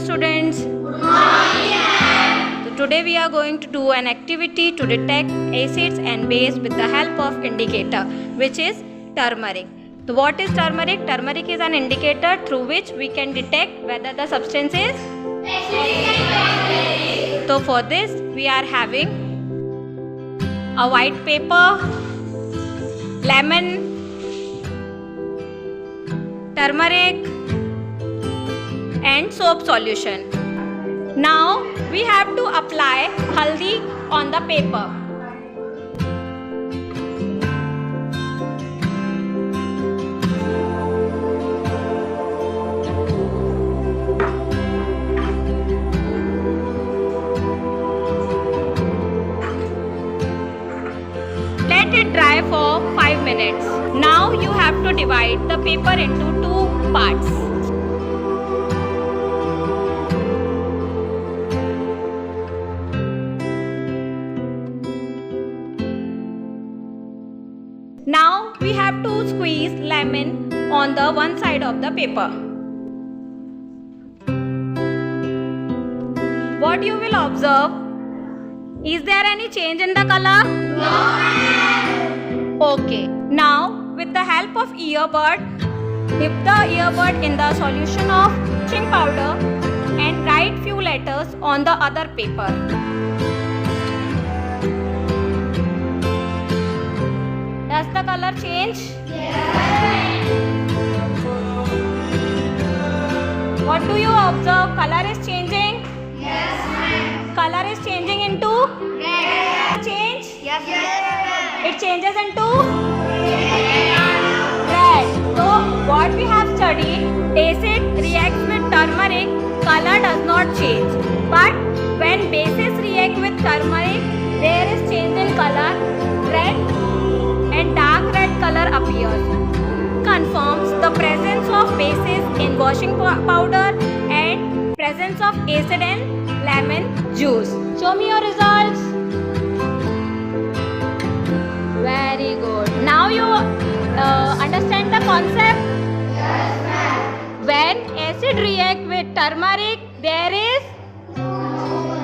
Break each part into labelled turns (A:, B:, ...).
A: students. Good morning. So today we are going to do an activity to detect acids and base with the help of indicator, which is turmeric. So what is turmeric? Turmeric is an indicator through which we can detect whether the substance is acidic. So for this we are having a white paper, lemon, turmeric and soap solution. Now we have to apply haldi on the paper. Let it dry for 5 minutes. Now you have to divide the paper into 2 parts. Now we have to squeeze lemon on the one side of the paper. What you will observe, is there any change in the color? No. Okay. Now with the help of earbud, dip the earbud in the solution of bleaching powder and write few letters on the other paper. Does the color change? Yes. What do you observe? Color is changing? Yes, ma'am. Color is changing into? Red. Change? Yes, ma'am. It changes into? Red. So, what we have studied, acid reacts with turmeric, color does not change. But when bases react with turmeric, there is change in color, red and dark red color appears. Confirms the presence of bases in washing powder and presence of acid in lemon juice. Show me your results. Very good. Now you understand the concept? Yes, ma'am. When acid react with turmeric, there is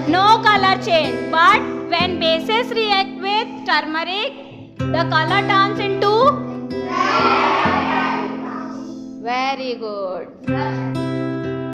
A: no color change. But when bases react with turmeric, the color turns into red. Very good.